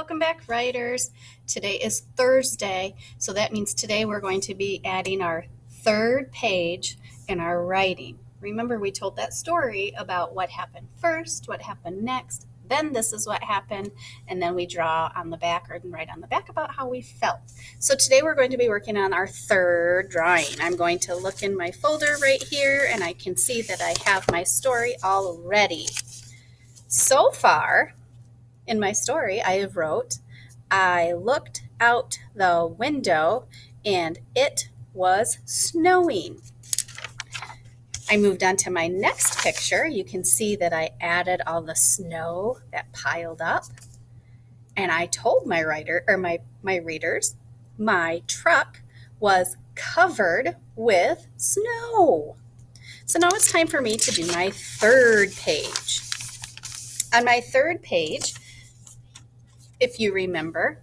Welcome back, writers. Today is Thursday, so that means today we're going to be adding our third page in our writing. Remember, we told that story about what happened first, what happened next, then this is what happened, and then we draw on the back or write on the back about how we felt. So today we're going to be working on our third drawing. I'm going to look in my folder right here, and I can see that I have my story all ready. So far, in my story, I have wrote, I looked out the window and it was snowing. I moved on to my next picture. You can see that I added all the snow that piled up. And I told my readers, my truck was covered with snow. So now it's time for me to do my third page. On my third page, if you remember,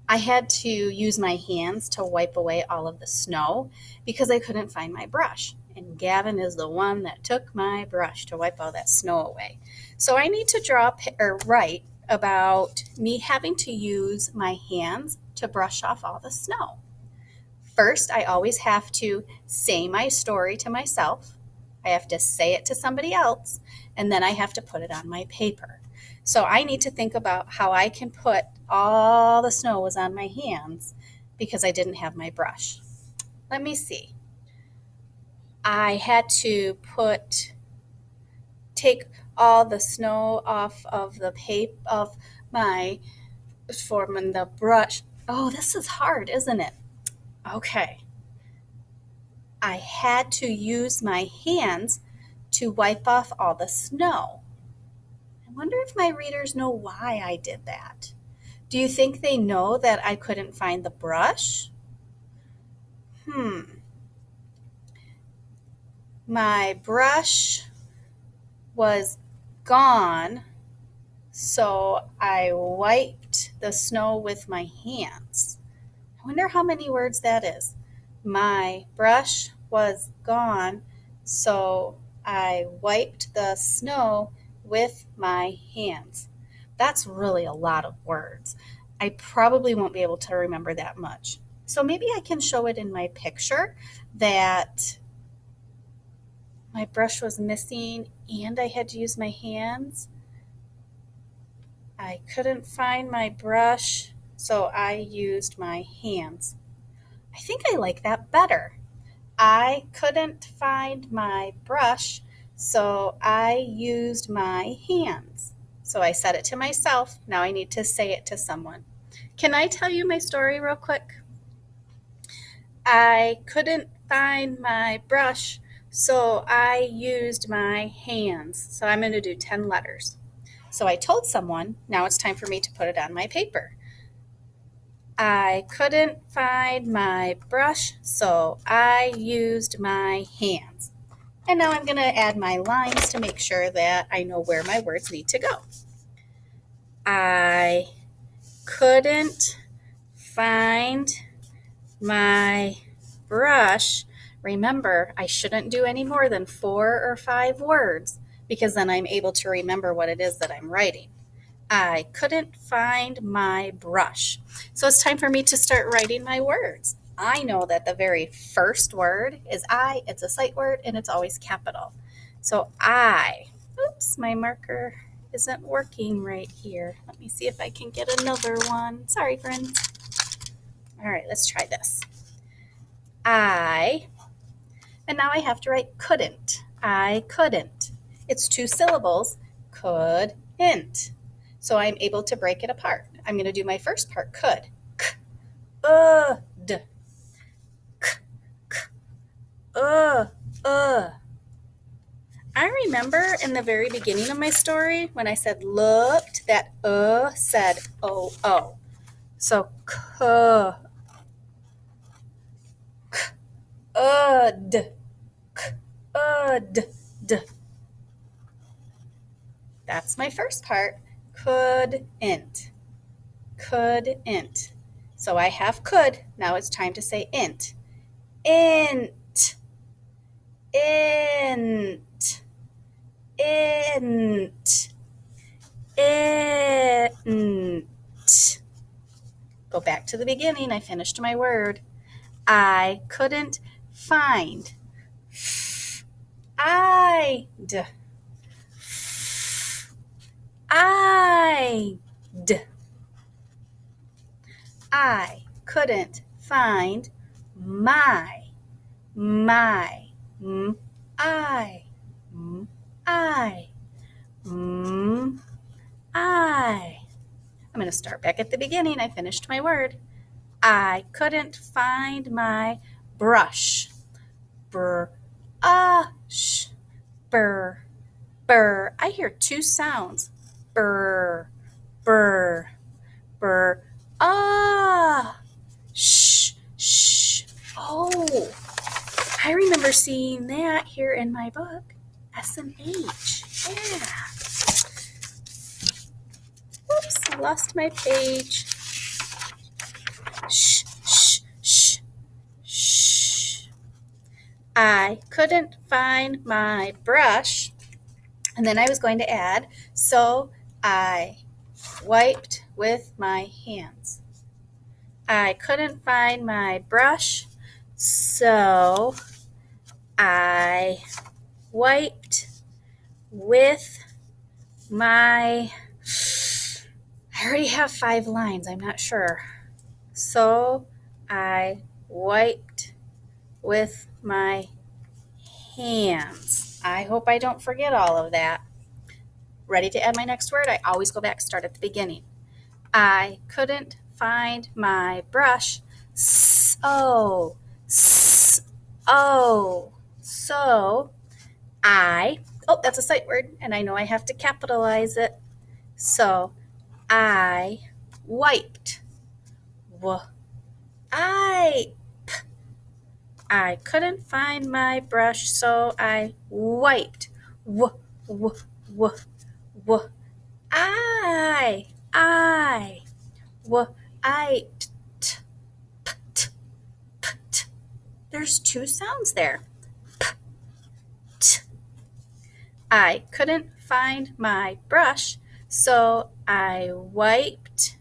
I had to use my hands to wipe away all of the snow because I couldn't find my brush. And Gavin is the one that took my brush to wipe all that snow away. So I need to write about me having to use my hands to brush off all the snow. First, I always have to say my story to myself. I have to say it to somebody else, and then I have to put it on my paper. So I need to think about how I can put all the snow was on my hands because I didn't have my brush. Let me see. I had to take all the snow off of the from the brush. Oh, this is hard, isn't it? Okay. I had to use my hands to wipe off all the snow. I wonder if my readers know why I did that. Do you think they know that I couldn't find the brush? My brush was gone, so I wiped the snow with my hands. I wonder how many words that is. My brush was gone, so I wiped the snow with my hands. That's really a lot of words. I probably won't be able to remember that much. So maybe I can show it in my picture that my brush was missing and I had to use my hands. I couldn't find my brush, so I used my hands. I think I like that better. I couldn't find my brush, so I used my hands. So I said it to myself. Now I need to say it to someone. Can I tell you my story real quick? I couldn't find my brush, so I used my hands. So I'm going to do 10 letters. So I told someone, now it's time for me to put it on my paper. I couldn't find my brush, so I used my hands. And now I'm going to add my lines to make sure that I know where my words need to go. I couldn't find my brush. Remember, I shouldn't do any more than 4 or 5 words because then I'm able to remember what it is that I'm writing. I couldn't find my brush. So it's time for me to start writing my words. I know that the very first word is I. It's a sight word and it's always capital. So oops, my marker isn't working right here. Let me see if I can get another one. Sorry, friends. All right, let's try this. And now I have to write couldn't. I couldn't. It's 2 syllables, couldn't. So I'm able to break it apart. I'm going to do my first part, could. D. I remember in the very beginning of my story when I said looked, that said o. So could. D. That's my first part. Couldn't. Couldn't. So I have could. Now it's time to say int. Int. Int. Int. Int. Go back to the beginning. I finished my word. I couldn't find. I'd. I'd. I couldn't find my. I. I. I. I'm going to start back at the beginning. I finished my word. I couldn't find my brush. Brush. Burr. Burr. I hear two sounds. Burr. Burr. Burr. Ah. Shh. Shh. Oh, I remember seeing that here in my book. S&H. Yeah. Oops, I lost my page. Shh, shh, shh, shh. I couldn't find my brush. And then I was going to add, so I wiped with my hands. I couldn't find my brush, so I wiped with my, I already have 5 lines, I'm not sure. So I wiped with my hands. I hope I don't forget all of that. Ready to add my next word? I always go back, start at the beginning. I couldn't find my brush, so I, oh, that's a sight word, and I know I have to capitalize it. So I wiped. I couldn't find my brush, so I wiped. There's 2 sounds there. I couldn't find my brush, so I wiped.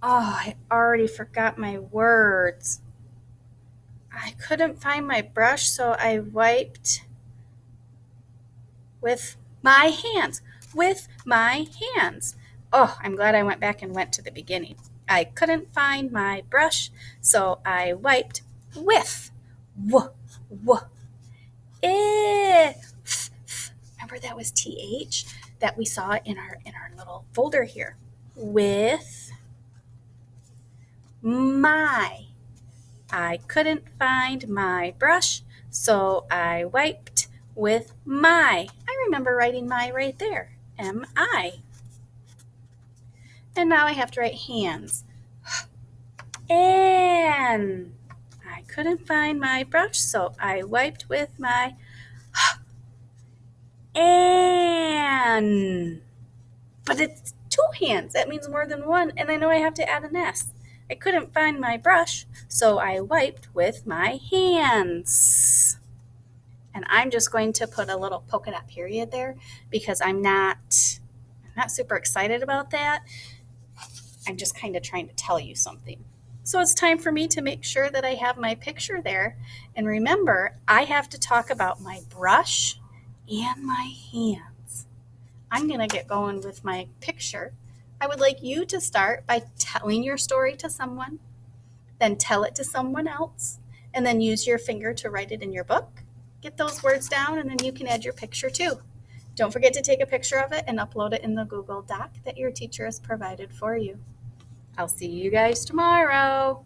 Oh, I already forgot my words. I couldn't find my brush, so I wiped with my hands. With my hands. Oh, I'm glad I went back and went to the beginning. I couldn't find my brush, so I wiped with. Remember that was TH that we saw in our little folder here. With my. I couldn't find my brush, so I wiped with my. I remember writing my right there. M-I. And now I have to write hands. And I couldn't find my brush, so I wiped with my. And. But it's 2 hands. That means more than one. And I know I have to add an S. I couldn't find my brush, so I wiped with my hands. And I'm just going to put a little polka dot period there because I'm not super excited about that. I'm just kind of trying to tell you something. So it's time for me to make sure that I have my picture there. And remember, I have to talk about my brush and my hands. I'm going to get going with my picture. I would like you to start by telling your story to someone, then tell it to someone else, and then use your finger to write it in your book. Get those words down, and then you can add your picture too. Don't forget to take a picture of it and upload it in the Google Doc that your teacher has provided for you. I'll see you guys tomorrow.